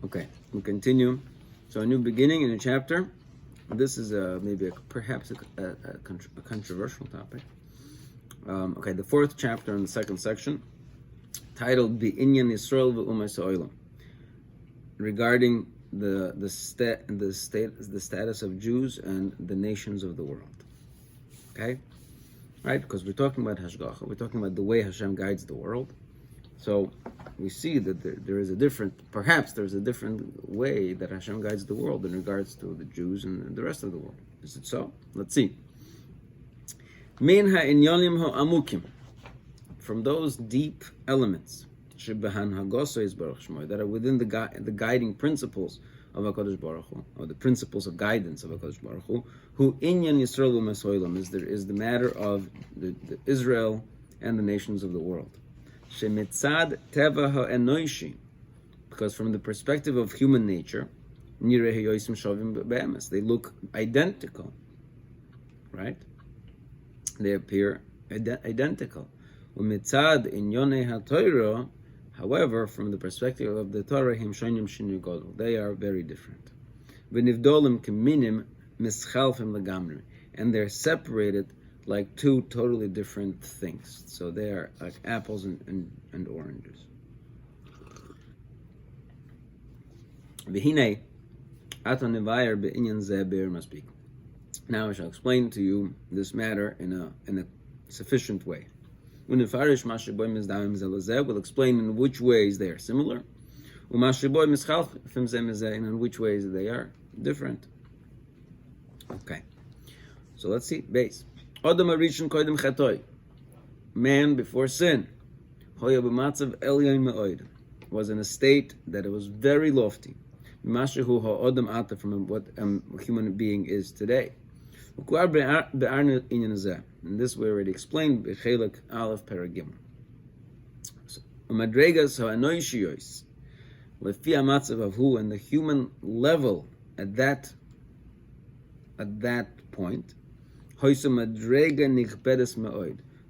Okay, we'll continue. So a new beginning in a chapter. This is perhaps a controversial topic. Okay, the fourth chapter in the second section, titled "B'inyan Yisroel v'umas ha'olam," regarding the status of Jews and the nations of the world. Okay, right? Because we're talking about Hashgacha, we're talking about the way Hashem guides the world. So we see that there's a different way that Hashem guides the world in regards to the Jews and the rest of the world. Is it so? Let's see. Min ha'inyanim ha'amukim, from those deep elements that are within the guiding principles of HaKadosh Baruch Hu, or the principles of guidance of HaKadosh Baruch Hu, who inyan Yisroel u'mas ha'olam is the matter of the Israel and the nations of the world. Shemitzad teva ha'enoishi, because from the perspective of human nature, they look identical, right? They appear identical. Umitzad inyonei haTorah, however, from the perspective of the Torah, they are very different. V'nivdolim keminim mischalfim legamri, and they're separated like two totally different things. So they are like apples and oranges. V'hinei ato nevayer be'inyan zeh be'er maspik. Now I shall explain to you this matter in a sufficient way. We'll explain in which ways they are similar, and in which ways they are different. Okay, so let's see. Base. Man before sin was in a state that it was very lofty, from what a human being is today. And this we already explained. And the human level at that point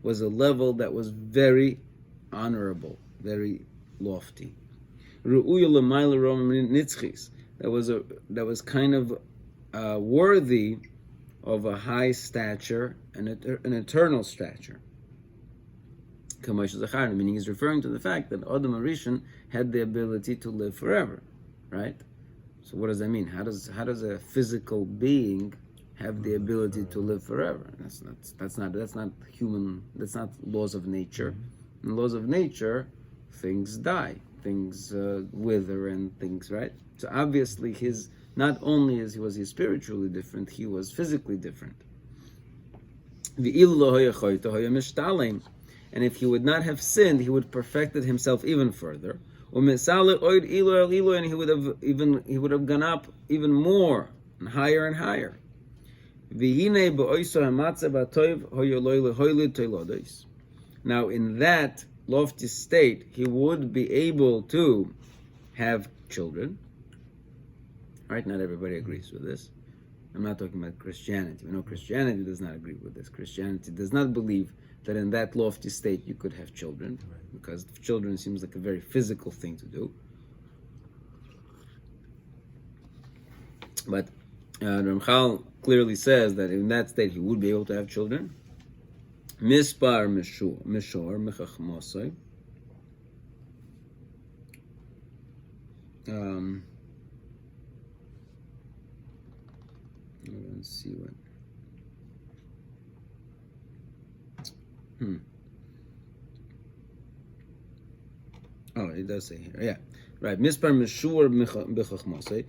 was a level that was very honorable, very lofty. That was kind of worthy of a high stature and an eternal stature. Meaning he's referring to the fact that Adam Arishon had the ability to live forever, right? So what does that mean? How does a physical being have the ability to live forever? That's not human. That's not laws of nature. In laws of nature, things die, things wither, and things, right? So obviously not only was he spiritually different, he was physically different. And if he would not have sinned, he would have perfected himself even further. And he would have gone up even more and higher and higher. Now in that lofty state, he would be able to have children. Right? Not everybody agrees with this. I'm not talking about Christianity. We know Christianity does not agree with this. Christianity does not believe that in that lofty state you could have children, because children seems like a very physical thing to do. But Ramchal clearly says that in that state he would be able to have children. Mispar mishor mechachmosai. Let's see what. Oh, it does say here. Yeah, right. Mispar mishur mechachmosai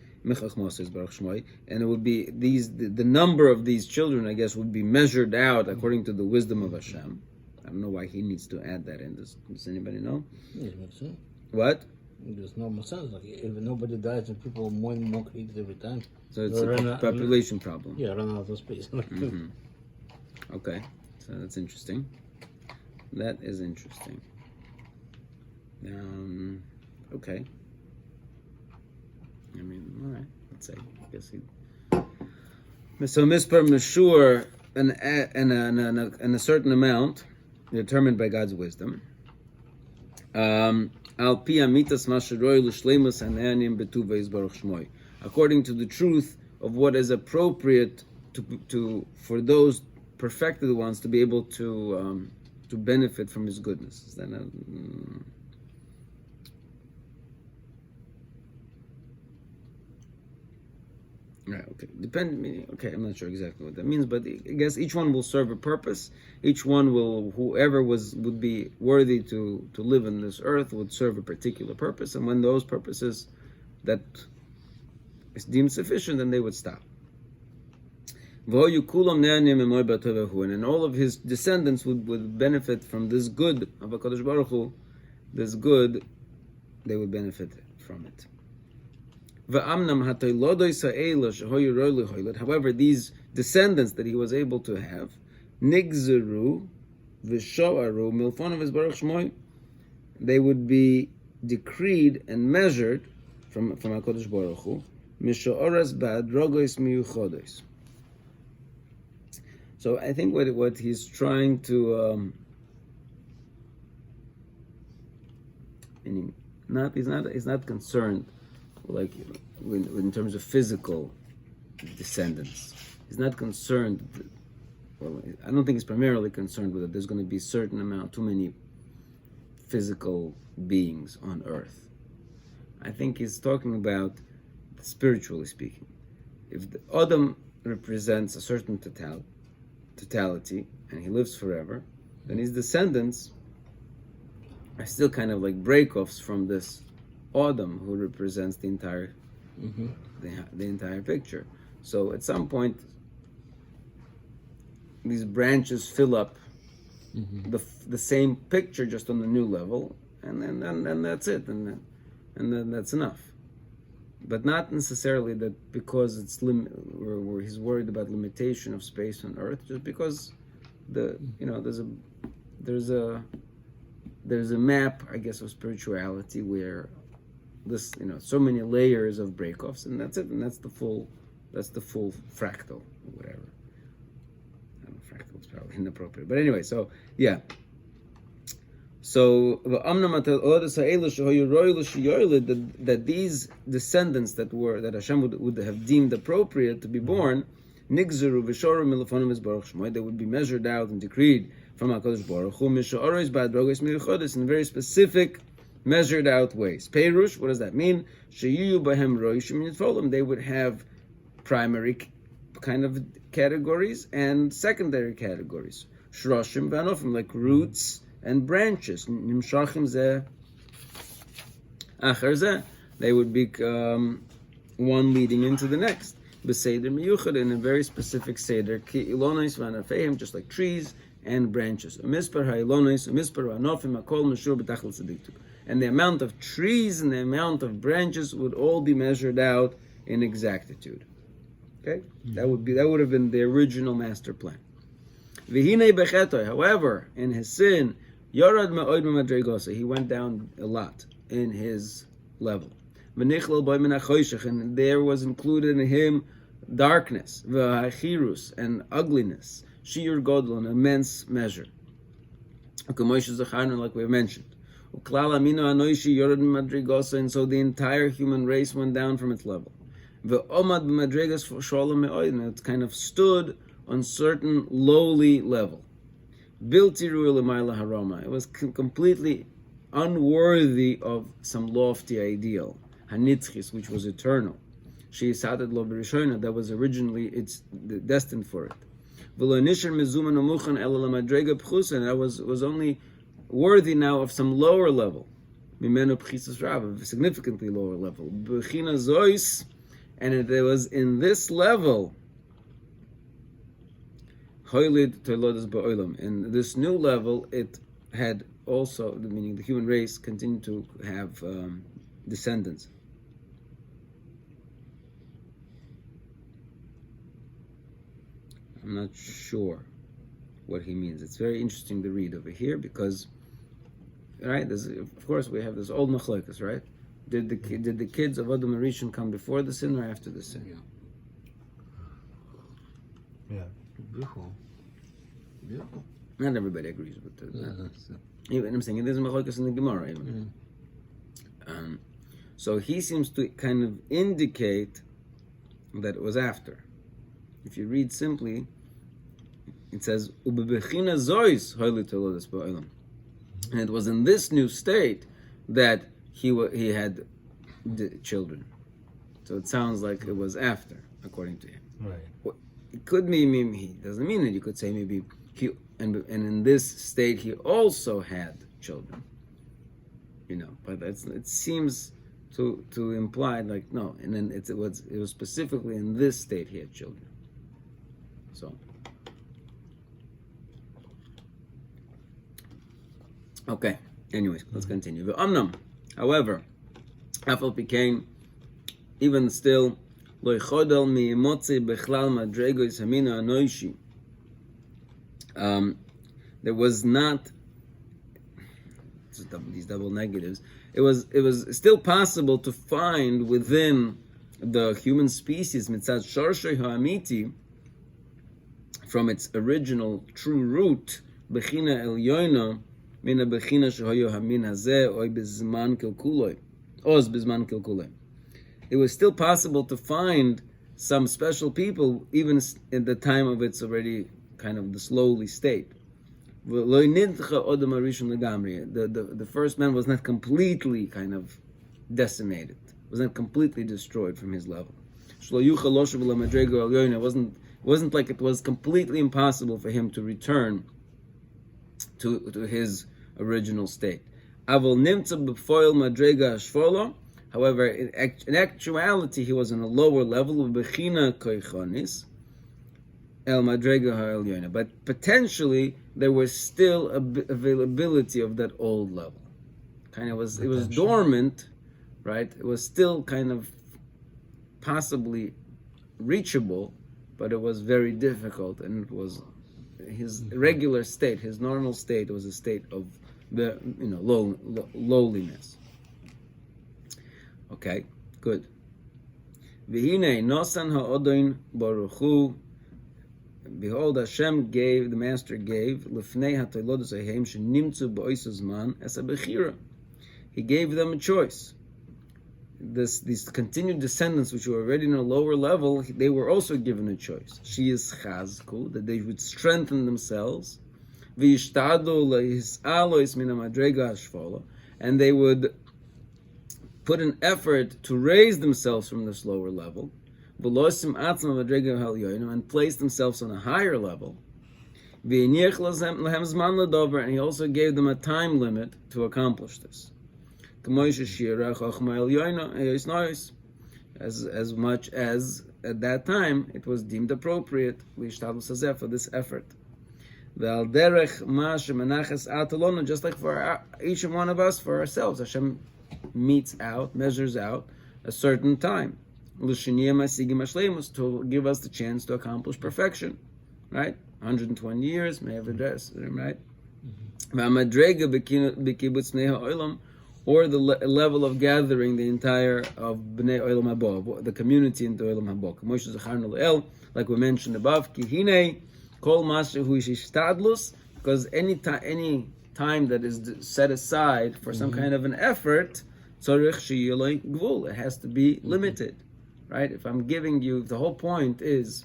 baruch shmoi, and it would be the number of these children, I guess, would be measured out according to the wisdom of Hashem. I don't know why he needs to add that in. Does anybody know? Yeah, it makes sense. What? There's no more sense. Like if nobody dies and people are more and more created every time. So it's a population problem. Yeah, run out of space. Okay, so that's interesting. That is interesting. Okay. I mean, all right. Let's say. I guess he. So mispar mashur and a certain amount determined by God's wisdom. Al according to the truth of what is appropriate to for those perfected ones to be able to benefit from his goodness. Is that not, Right, okay. Okay, I'm not sure exactly what that means, but I guess each one will serve a purpose. Each one will, whoever would be worthy to live in this earth would serve a particular purpose, and when those purposes that is deemed sufficient, then they would stop. And all of his descendants would benefit from this good of HaKadosh Baruch Hu, this good, they would benefit from it. However, these descendants that he was able to have, nigzeru v'shoaru milfonav baruch shmoi, they would be decreed and measured from HaKadosh Baruch Hu, mishoras bad rogos miyuchodos. So I think what he's trying to he's not concerned like in terms of physical descendants. He's not concerned. Well, I don't think he's primarily concerned with it. There's going to be too many physical beings on earth. I think he's talking about, spiritually speaking, if the Adam represents a certain totality and he lives forever, then his descendants are still kind of like break-offs from this Adam who represents the entire the entire picture. So at some point these branches fill up the same picture just on a new level, and then that's it, and then that's enough. But not necessarily that because it's where he's worried about limitation of space on Earth, just because there's a map, I guess, of spirituality where this so many layers of breakoffs, and that's it, and that's the full fractal or whatever. I don't know, fractal is probably inappropriate, but anyway, so yeah. So that these descendants that Hashem would have deemed appropriate to be born, they would be measured out and decreed from HaKadosh Baruch Hu in very specific, measured out ways. Perush, what does that mean? They would have primary kind of categories and secondary categories. Shroshim v'anofim, like roots and branches. Nimshachim zeh acher zeh. They would be one leading into the next. B'seder miyuchad, in a very specific seder. Ki ilonos v'anafeim, just like trees and branches. Umispar ha'ilonos, umispar ha'anofim, hakol meshur b'tachel tzediktu. And the amount of trees and the amount of branches would all be measured out in exactitude. Okay, that would have been the original master plan. V'hinei bechetoi, however, in his sin, yorad me'od b'madregosa, he went down a lot in his level. V'nichlal b'ay min hachoshech, and there was included in him darkness, v'hachirus, and ugliness, shiur godel, an immense measure. Like we mentioned. And so the entire human race went down from its level. And it kind of stood on certain lowly level. It was completely unworthy of some lofty ideal, which was eternal. That was originally destined for it. And that was only worthy now of some lower level, significantly lower level. And it was in this level, in this new level, it had also, meaning the human race, continued to have descendants. I'm not sure what he means. It's very interesting to read over here because, right? Of course, we have this old machlokes, right? Did the kids of Adam and Rishon come before the sin or after the sin? Yeah. Beautiful. Not everybody agrees with that. Even I'm saying there's machlokes in the Gemara even. So he seems to kind of indicate that it was after. If you read simply, it says, "Ubebechina zois hoili telodas ba'olam," and it was in this new state that he had the children. So it sounds like it was after, according to him. Right. It could mean he doesn't mean it. You could say maybe he and in this state he also had children. But it seems to imply like no, and then it was specifically in this state he had children. So okay. Anyways, let's continue. The however, Afal became even still lo chodel mi emotzi bechlal madregos hamina anoishi. There was not these double negatives. It was still possible to find within the human species mitzad shorshay ha'amiti, from its original true root, bechina elyoina mina bechina shehoyo hamin hazeh oy bezman kilkuloi, oz bezman kilkuloi. It was still possible to find some special people even in the time of its already kind of the slowly state. The first man was not completely kind of decimated, was not completely destroyed from his level. It wasn't like it was completely impossible for him to return to his original state. However, in actuality, he was on a lower level of Bechina Koichonis, El Madrega HaElyoina. But potentially, there was still availability of that old level. It was dormant, right? It was still kind of possibly reachable, but it was very difficult, and it was his regular state, his normal state was a state of the lowliness. Okay, good. V'hinei nosan ha'odoin baruch hu. Behold, Hashem gave, the Master gave, lifnei ha'toilodos ahem shenimtzu ba'ois zman as a bechira. He gave them a choice. These continued descendants, which were already in a lower level, they were also given a choice. She is chazku, that they would strengthen themselves, v'yishtadu le'his'alois min ha'madrega ha'shfola, and they would put an effort to raise themselves from this lower level, and place themselves on a higher level. And he also gave them a time limit to accomplish this. As much as at that time it was deemed appropriate for this effort. Just like for each one of us, for ourselves, Hashem measures out a certain time to give us the chance to accomplish perfection, right? 120 years, may have address, right? Or the level of gathering the entire of Bnei Olam Haba, the community into Olam Haba. Like we mentioned above, because any time that is set aside for some kind of an effort, it has to be limited, right? If I'm giving you, the whole point is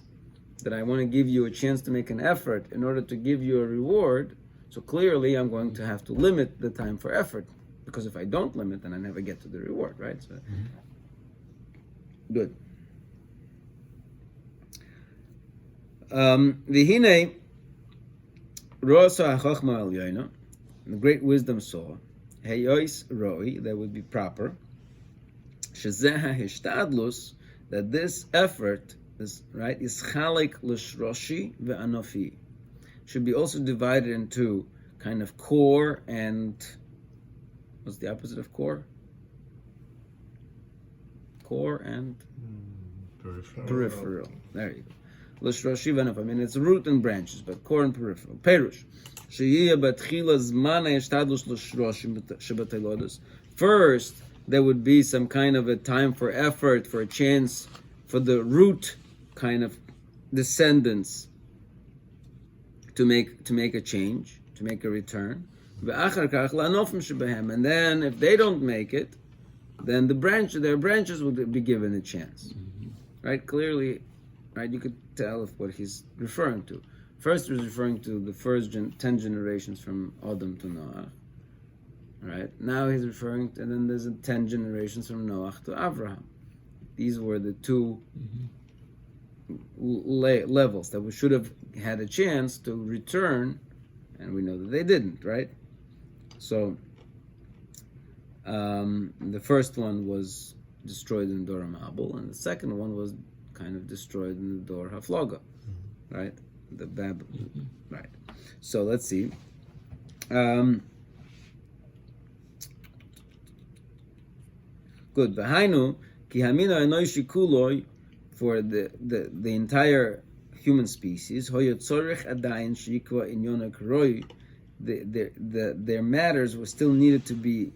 that I want to give you a chance to make an effort in order to give you a reward, so clearly I'm going to have to limit the time for effort, because if I don't limit, then I never get to the reward, right? So, good. V'hinei rosa hachachma al yoina, the great wisdom saw, heyois roi, that would be proper, shezeha hishtadlus, that this effort is right, is chalik l'shroshi ve'anofi, should be also divided into kind of core and what's the opposite of core? Core and peripheral. There you go. L'shroshi ve'anofi. I mean, it's root and branches, but core and peripheral. Perush. First, there would be some kind of a time for effort, for a chance for the root kind of descendants to make a change, to make a return. And then if they don't make it, then their branches would be given a chance. Right? Clearly, right, you could tell what he's referring to. First, he was referring to the first 10 generations from Adam to Noah. Right? Now he's referring to, and then there's 10 generations from Noah to Abraham. These were the two levels that we should have had a chance to return, and we know that they didn't, right? So the first one was destroyed in Dor HaMabul, and the second one was kind of destroyed in the Dor HaFloga, right? The Babylon, right? So let's see. Good. V'hainu ki hamina enoishi kuloi, for the entire human species, hoyo tzorich adayin shikva inyon hakroi, their matters were still needed to be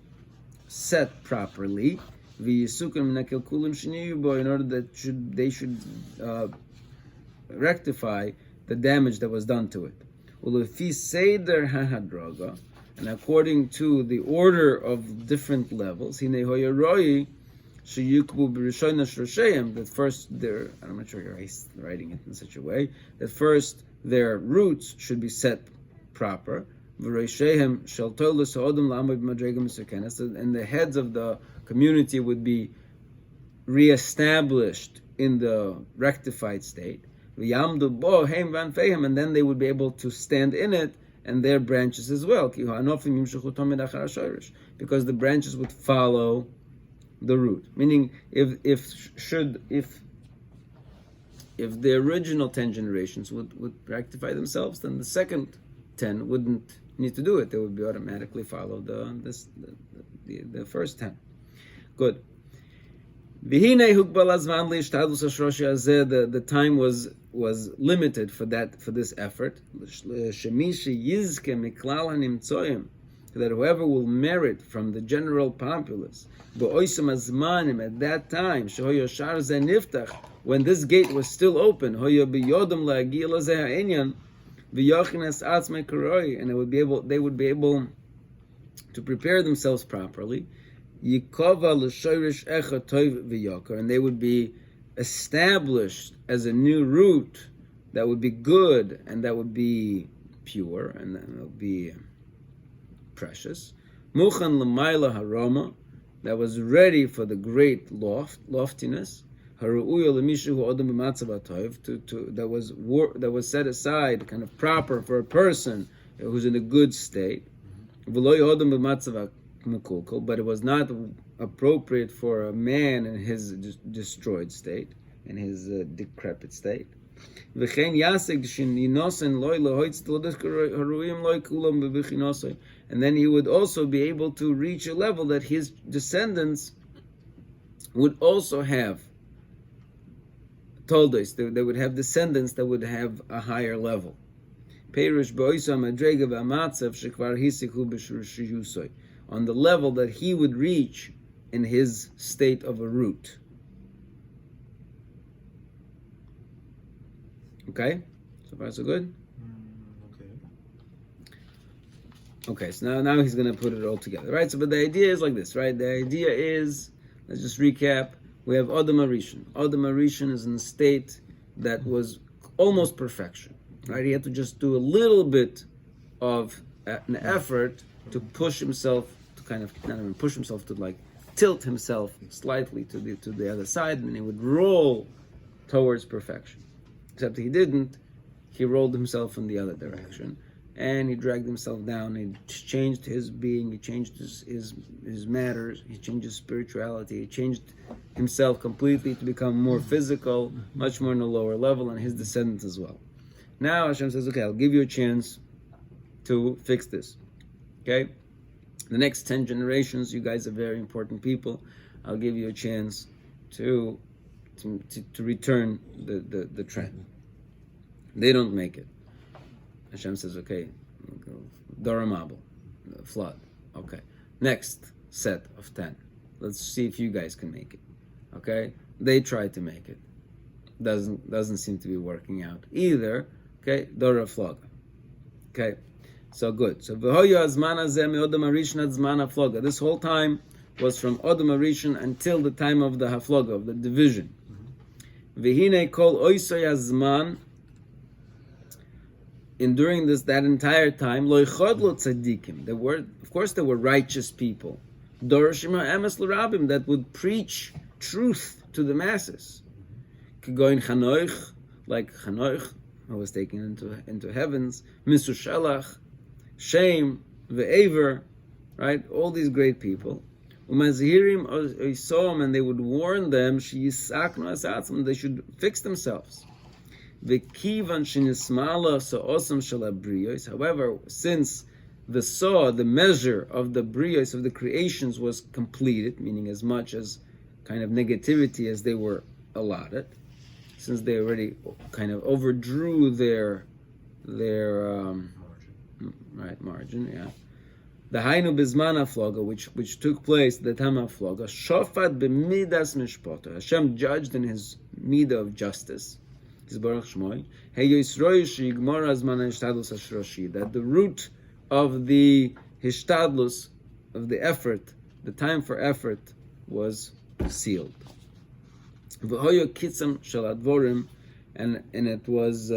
set properly, v'yisukim nakel kulim sheniyu bo, in order that they should rectify the damage that was done to it. Ulefi seder hahadraga, and according to the order of different levels, hine hoyo roi sheyukbu b'rishoyna shroshayim, that first I'm not sure he's writing it in such a way, that first their roots should be set proper, v'roshayim shel toilus ha'odom la'amod b'madrega mesukenes, and the heads of the community would be reestablished in the rectified state, v'yamdu bo heim v'anfeim, and then they would be able to stand in it, and their branches as well, because the branches would follow the root. Meaning, if the original 10 generations would rectify themselves, then the second 10 wouldn't need to do it. They would be automatically follow the first 10. Good. The time was limited for this effort. That whoever will merit from the general populace, at that time, when this gate was still open, and they would be able to prepare themselves properly, and they would be established as a new root that would be good and that would be pure and that would be precious. Muchan l'mayla haroma, that was ready for the great loftiness. Haru'uya l'mishu odom b'matzav ha'tov, that was set aside, kind of proper for a person who's in a good state. V'lo odom b'matzav ha'mekulkul, but it was not appropriate for a man in his destroyed state, in his decrepit state. And then he would also be able to reach a level that his descendants would also have told us. They would have descendants that would have a higher level. On the level that he would reach in his state of a root. Okay? So far so good? Okay, so now he's going to put it all together, right? So, but the idea is like this, right? The idea is, let's just recap. We have Adam HaRishon. Adam HaRishon is in a state that was almost perfection, right? He had to just do a little bit of an effort to push himself, to kind of, not even push himself, to like tilt himself slightly to the other side, and he would roll towards perfection. Except he didn't. He rolled himself in the other direction, and he dragged himself down. He changed his being. He changed his matters. He changed his spirituality. He changed himself completely to become more physical, much more on a lower level, and his descendants as well. Now Hashem says, okay, I'll give you a chance to fix this. Okay? The next 10 generations, you guys are very important people. I'll give you a chance to return the trend. They don't make it. Hashem says, okay, Dor HaMabul, flood. Okay. Next set of 10. Let's see if you guys can make it. Okay? They tried to make it. Doesn't seem to be working out either. Okay? Dor HaFloga. Okay? So good. So this whole time was from Adam Arishon until the time of the Haflaga, of the division. V'hinei kol oisoi hazman, and during that entire time, lo yichadlo tzadikim, there were righteous people, dorashim ha'emes l'rabim, that would preach truth to the masses. Kigoin Chanoich, like Chanoich, who was taken into heavens, Misur Shalach, Shem, Ve'ever, right? All these great people. Umazihirim Oisom, and they would warn them, Sheyisaknu Asatzim, they should fix themselves. Ve'kivan Shinismala Sa'osam Shalabriyos. However, since the measure of the briyos, of the creations, was completed, meaning as much as kind of negativity as they were allotted, since they already kind of overdrew their margin, yeah. The Hainu Bizman Haflaga, which took place the time of Haflaga, Shofat b'midas mishpato. Hashem judged in His midah of justice. His Baruch Shmoi. Hey Yisroel sheigmor hazman hishtadlus hashroshi. That the root of the hishtadlus, of the effort, the time for effort, was sealed. V'hoyo kitzam shel advorim, and it was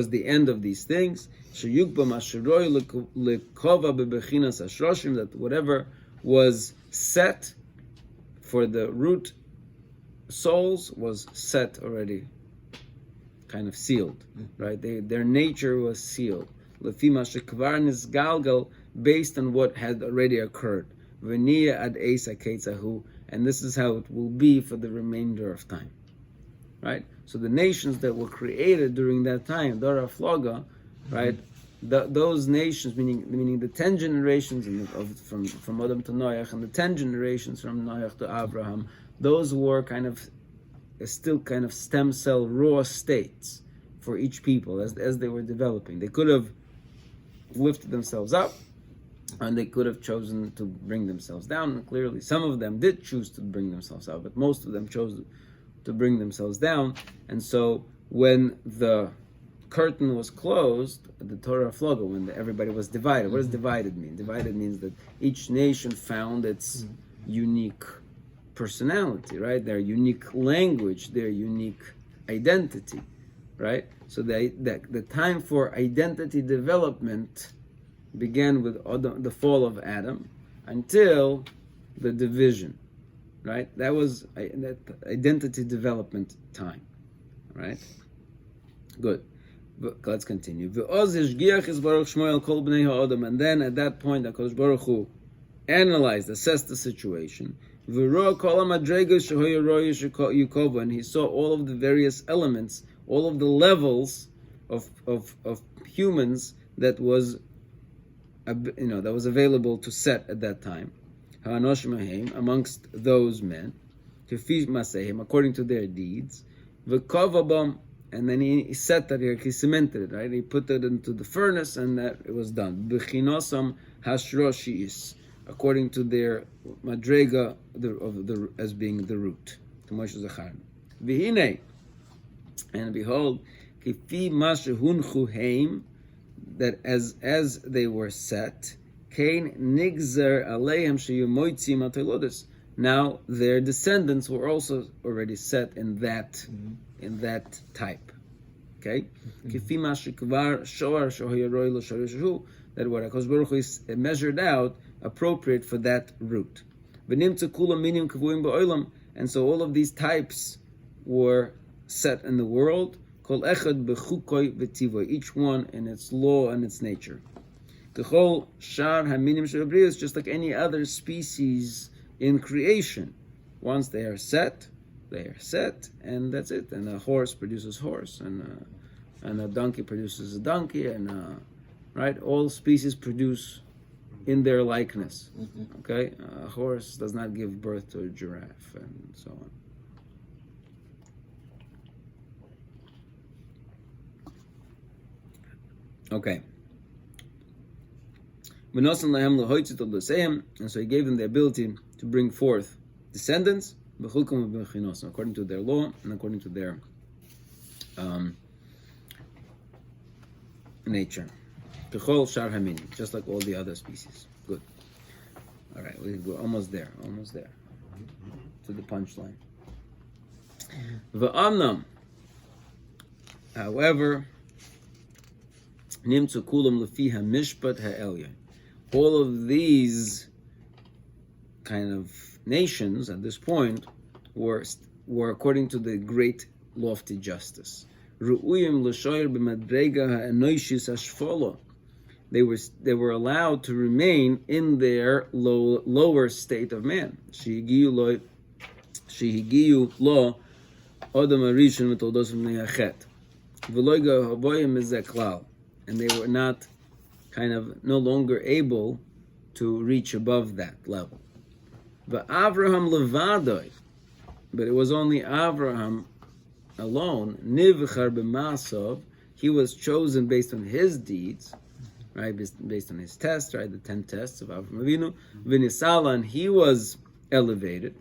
the end of these things. Sheyukba masheroi lekova bebechinas hashroshim, that whatever was set for the root souls was set already, kind of sealed, right? Their nature was sealed. Lefi mashekvar nisgalgal, based on what had already occurred. V'niya ad eisa ketzahu, and this is how it will be for the remainder of time, right? So the nations that were created during that time, Dara Haflaga, right? Those nations, meaning the 10 generations from Adam to Noach, and the 10 generations from Noach to Abraham, those were still kind of stem cell raw states for each people as they were developing. They could have lifted themselves up, and they could have chosen to bring themselves down. And clearly, some of them did choose to bring themselves up, but most of them chose to bring themselves down. And so, when the curtain was closed, the Torah Haflaga, when everybody was divided. What does divided mean? Divided means that each nation found its unique personality, right? Their unique language, their unique identity, right? So the time for identity development began with the fall of Adam until the division, right? That was that identity development time, right? Good. Let's continue. And then at that point, HaKadosh Baruch Hu analyzed, assessed the situation. And he saw all of the various elements, all of the levels of humans that was available to set at that time. Amongst those men, according to their deeds. And then he set that here, he cemented it, right? He put it into the furnace, and that it was done. B'chinosam hashroshis, according to their madrega as being the root. V'hinei, and behold, kifi mashehunchu heim, that as they were set, kain nigzer aleihem sheyumoitzim atelodis. Now their descendants were also already set in that type. Okay? Kifi mashikvar shoar shohayaroi l'shorashu, that what HaKadosh Baruch Hu is measured out appropriate for that root. V'nimtzu kula minim kavuim ba'olam, and so all of these types were set in the world. Kol echad b'chukoi v'tivoi, each one in its law and its nature. K'chol shar haminim sherabrius, just like any other species in creation. Once they are set, and that's it. And a horse produces horse, and a donkey produces a donkey, and right, all species produce in their likeness. Okay, a horse does not give birth to a giraffe, and so on. Okay. And so he gave them the ability to bring forth descendants, according to their law and according to their nature. Just like all the other species. Good. All right, we're almost there. Almost there. To the punchline. V'amnam. However, nimtzu kulam lefi hamishpat ha'elyon. All of these kind of nations at this point were according to the great lofty justice. Ru'uyim l'shoyer b'madrega ha'enoishis hashfola. They were allowed to remain in their lower state of man. Shehigiyu lo odam harishon v'toldos v'nei hachet v'lo havoyim mizeh klal, and they were not no longer able to reach above that level. But Avraham levadoi, but it was only Avraham alone. Nivchar b'masov, he was chosen based on his deeds, right? Based on his tests, right? The 10 tests of Avraham Avinu. V'nisala, and he was elevated.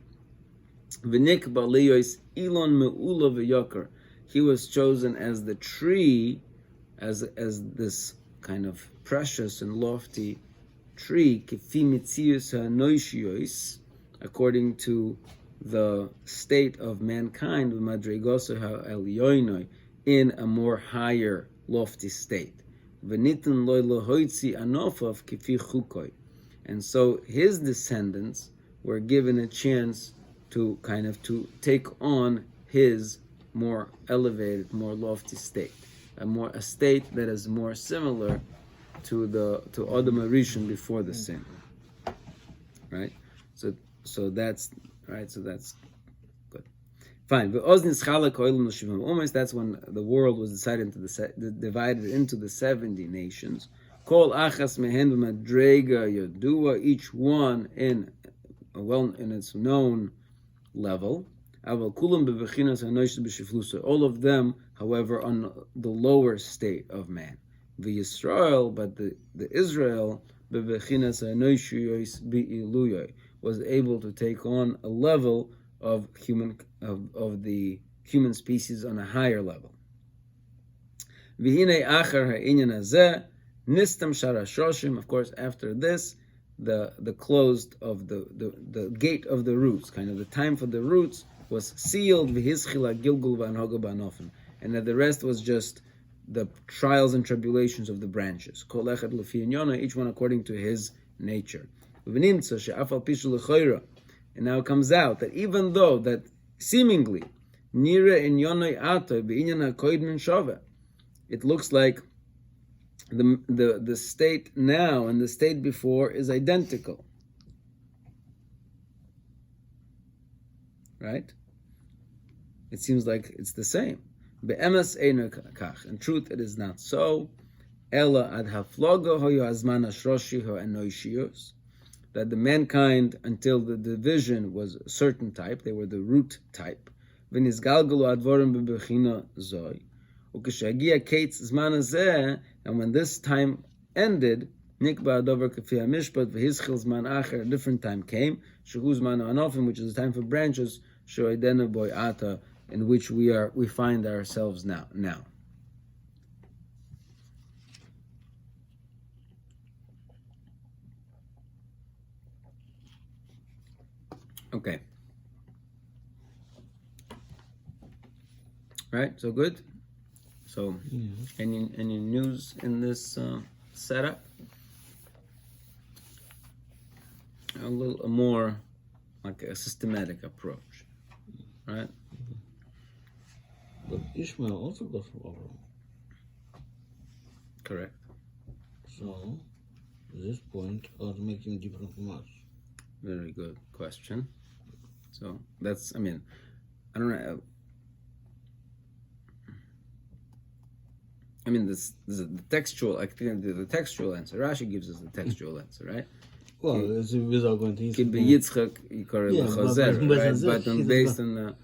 V'nikba liyois ilon me'ula v'yokar, he was chosen as the tree, as this kind of precious and lofty tree, kifi mitzius ha'noishiyos, according to the state of mankind, v'madregosa ha'elyoinoi, in a more higher, lofty state. V'nitin loy lohoitzi anofav kifi chukoi, and so his descendants were given a chance to take on his more elevated, more lofty state, a state that is more similar to Adam Harishon before the sin, right? So that's right. So that's good. Fine. That's when the world was divided into the 70 nations. Kol achas mehen b'madrega yodua, each one in its known level. All of them, however, on the lower state of man. The Yisroel, but the Israel, was able to take on a level of the human species on a higher level. Of course, after this, the closed of the gate of the roots, the time for the roots, was sealed, and that the rest was just the trials and tribulations of the branches. Each one according to his nature. And now it comes out that even though that seemingly it looks like the state now and the state before is identical. Right? It seems like it's the same. In truth, it is not so. That the mankind, until the division, was a certain type, they were the root type. And when this time ended, a different time came, which is the time for branches, in which we find ourselves now. Okay. Right, so good. So, any news in this setup? A little more like a systematic approach, right? But Ishmael also goes from Abraham. Correct. So, at this point, how to make him different from us? Very good question. So that's, I don't know. This is the textual. I think the textual answer. Rashi gives us the textual answer, right? Well, it's without going to Yitzchak, but based on the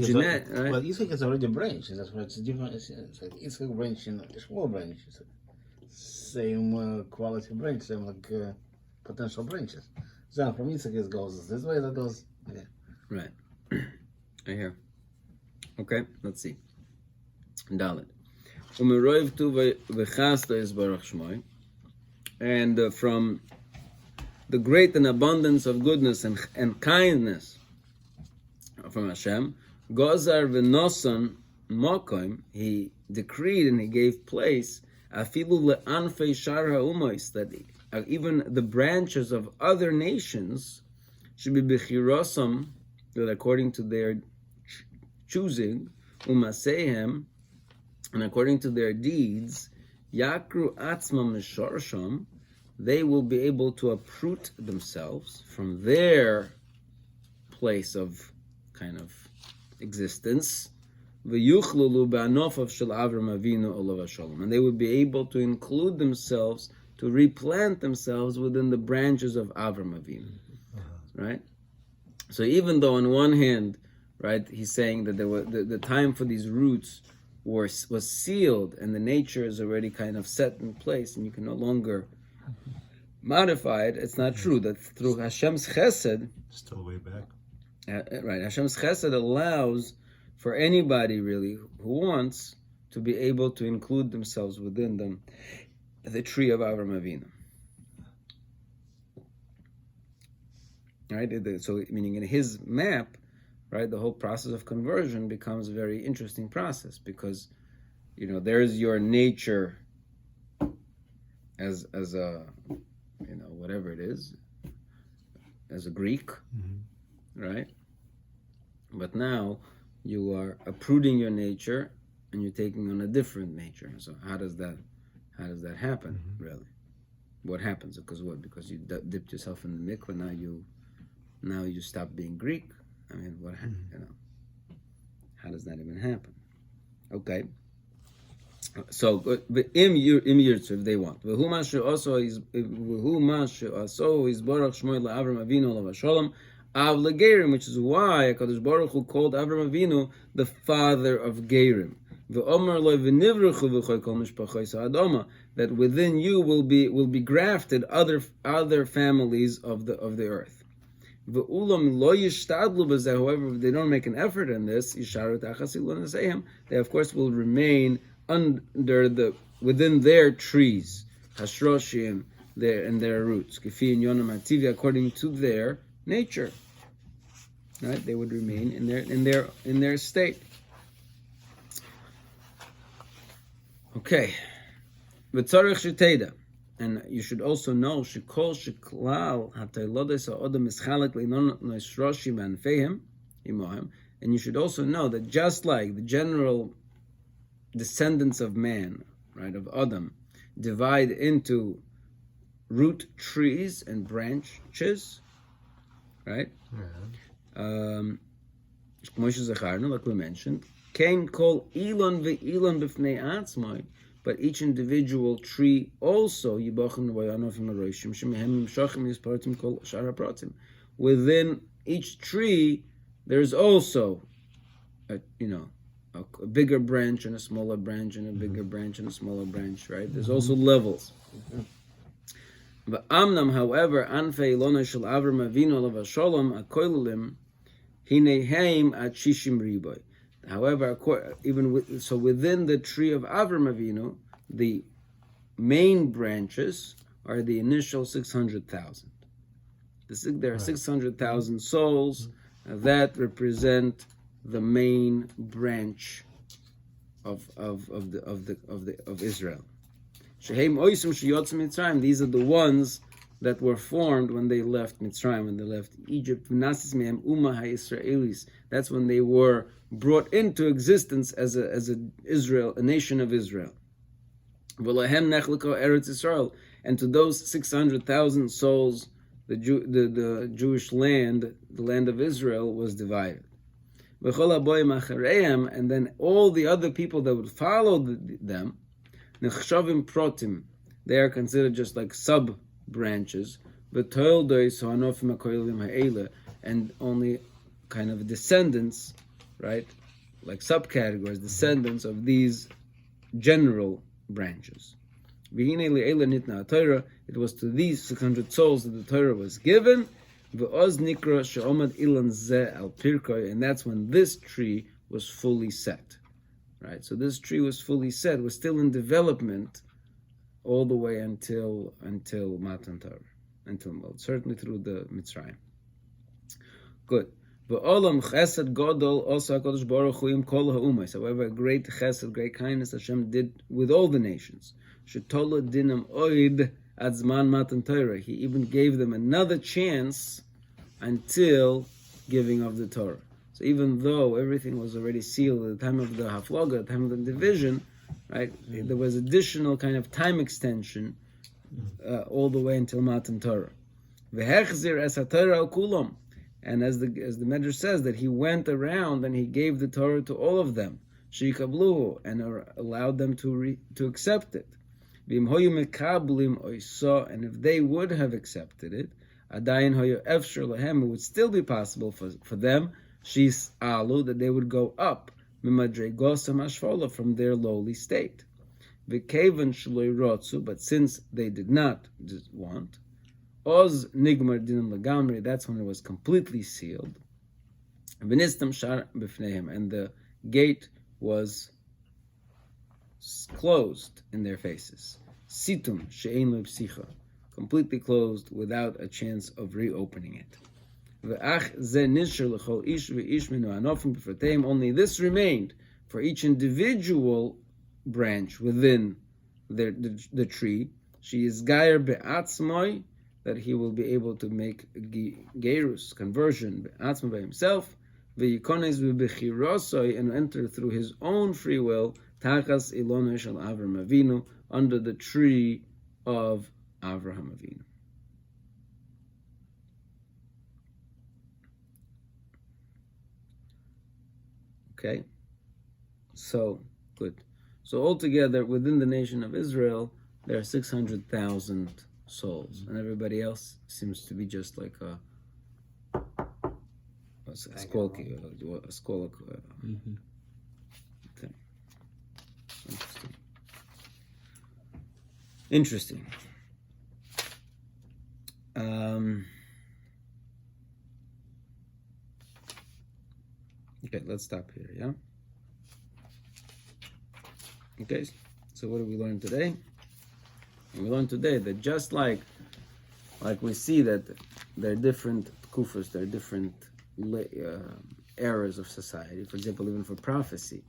genetic, right? But Yitzchak is already a branch. That's why it's different. It's like Yitzchak branch and a small branch. It's same quality branch, same potential branches. So from Yitzchak it goes this way, that goes. Yeah. Right. I hear. Okay, let's see. Dalet. And from the great and abundance of goodness and kindness from Hashem, Gozar v'nosan mokoim, he decreed and he gave place, afilu le'anfei shar ha'umois, that even the branches of other nations should be bechirosam, that according to their choosing, umasehem, and according to their deeds, yakru atzmam mishorsham, they will be able to uproot themselves from their place of kind of existence, v'yuchlulu ba'anofav shel Avram Avinu olav shalom, and they would be able to include themselves, to replant themselves within the branches of Avram Avinu, right? So even though on one hand, right, he's saying that there was the time for these roots was sealed, and the nature is already kind of set in place, and you can no longer modify it. It's not true that through Hashem's chesed, Still way back. right, Hashem's chesed allows for anybody really who wants to be able to include themselves within them, the tree of Avram Avinu. Right, so meaning in his map, right, the whole process of conversion becomes a very interesting process, because, you know, there's your nature as a, you know, whatever it is, as a Greek, right? But now you are uprooting your nature and you're taking on a different nature. So how does that happen, really? What happens? Because what? Because you dipped yourself in the mikveh, now you stop being Greek. I mean, what? You know, how does that even happen? Okay. So, im yirtzu, if they want. V'hu mashu also is barach shmoy la'Avram Avinu olav shalom av legerim, which is why HaKadosh Baruch Hu called Avram Avinu the father of gerim. V'omer lo v'nivruchu v'choy kol mishpachos ha'adama, that within you will be grafted other families of the earth. However, if they don't make an effort in this, they of course will remain within their trees, hashroshim, their roots, according to their nature. Right? They would remain in their state. Okay. And you should also know, shekol sheklal hataylodes ha'odam mischalek leinon noisroshim anfehem imohem. And you should also know that just like the general descendants of man, right, of Adam, divide into root trees and branches, right? Like we mentioned, kein kol ilon ve'ilon b'fnei atzmai. But each individual tree also, within each tree, there's also a bigger branch and a smaller branch and a bigger branch and a smaller branch, right? There's also levels. But amnam, however, anfei lona shel Avram Avinu olav shalom akoilulim hineheim at shishim riboy. However, within the tree of Avram Avinu, the main branches are the initial 600,000. There are 600,000 souls that represent the main branch of Israel. These are the ones that were formed when they left Mitzrayim, when they left Egypt. That's when they were brought into existence as a nation of Israel. And to those 600,000 souls, the Jewish land, the land of Israel, was divided. And then all the other people that would follow them, they are considered just like sub-branches, and only kind of descendants, right, like subcategories, descendants of these general branches. It was to these 600 souls that the Torah was given, and that's when this tree was fully set. Right, so this tree was fully set, was still in development all the way until Matan Torah. well, certainly through the Mitzrayim. Good. V'olam chesed godol also HaKadosh Baruch Hu im kol ha'umayis. However, great chesed, great kindness Hashem did with all the nations. Shetola dinam oid ad zman matan Torah. He even gave them another chance until giving of the Torah. So even though everything was already sealed at the time of the Haflaga, at the time of the division, right, there was additional kind of time extension all the way until Matan Torah. V'hechzir es ha-Torah kulam. And as the Medrash says, that he went around and he gave the Torah to all of them, sheikabluhu, and allowed them to accept it. V'im hoyu mekablim oisa, and if they would have accepted it, adayin hoyu efshar lahem, it would still be possible for them, shis alu, that they would go up mimadregosam ashfola, from their lowly state. V'kevan shloi rotzu, but since they did not want, Oz nigmar dinam lagamri, that's when it was completely sealed. V'nistam shar b'fneihem, and the gate was closed in their faces. Situm she'ein lo psicha, completely closed without a chance of reopening it. V'ach ze nishar l'chol ish v'ish minu anofim b'frateim, only this remained for each individual branch within the tree. She is gayer be'atzmoi, that he will be able to make gerus, conversion, be'atzma, by himself, ve'yikones v'bechirosoi, and enter through his own free will, tachas ilonah shel Avraham Avinu, under the tree of Avraham Avinu. Okay, so good. So altogether, within the nation of Israel, there are 600,000 souls, and everybody else seems to be just like a squawky, a squawk thing. Interesting. Okay, let's stop here, yeah? Okay, so what did we learn today? We learned today that just like we see that there are different kufas, there are different eras of society. For example, even for prophecy,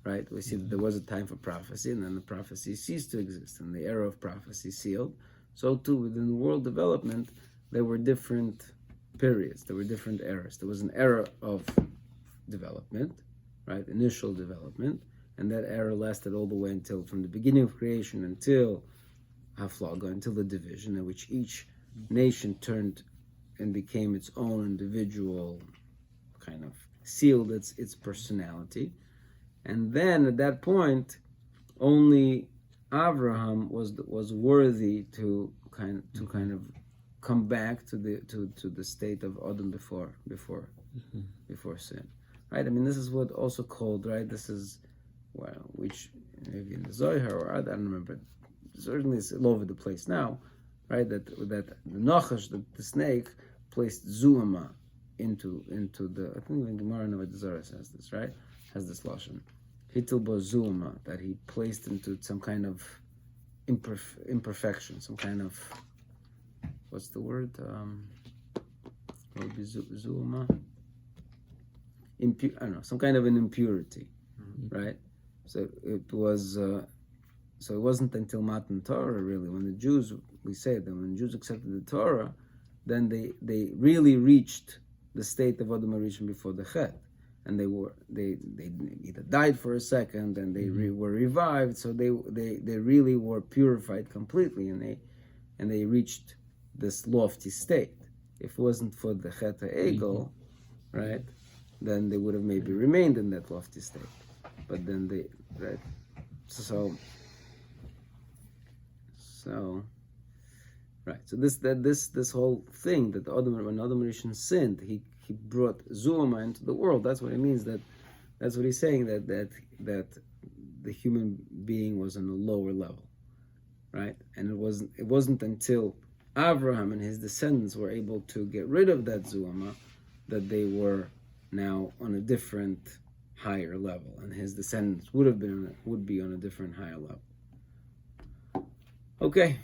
right? We see that there was a time for prophecy, and then the prophecy ceased to exist, and the era of prophecy sealed. So too, within the world development, there were different periods, there were different eras. There was an era of development, right? Initial development, and that era lasted all the way until, from the beginning of creation until Haflaga, until the division, in which each nation turned and became its own individual, kind of sealed its personality. And then at that point, only Avraham was worthy to kind of come back to the state of Adam before sin, right? I mean, this is what also called, right? This is, well, which maybe in the Zohar or I don't remember. Certainly it's all over the place now, right? That the Nachash, the snake, placed Zuama into the, I think even Gemara in the Zohar says this, right? Has this lashon, Hitil bo Zuama, that he placed into some kind of imperfection, some kind of, what's the word? What would be Zuama? I don't know, some kind of an impurity, right? So it was. So it wasn't until Matan Torah, really, when the Jews, we say that when the Jews accepted the Torah, then they really reached the state of Adam HaRishon before the Chet, and they either died for a second, and they were revived. So they really were purified completely, and they reached this lofty state. If it wasn't for the Chet HaEgel, right, then they would have maybe remained in that lofty state. But then they, right, so right. So this whole thing that when Adam HaRishon sinned, he brought Zuama into the world. That's what it means. That's what he's saying. That the human being was on a lower level, right? And it wasn't until Avraham and his descendants were able to get rid of that Zuama that they were now on a different, higher level, and his descendants would be on a different, higher level. Okay.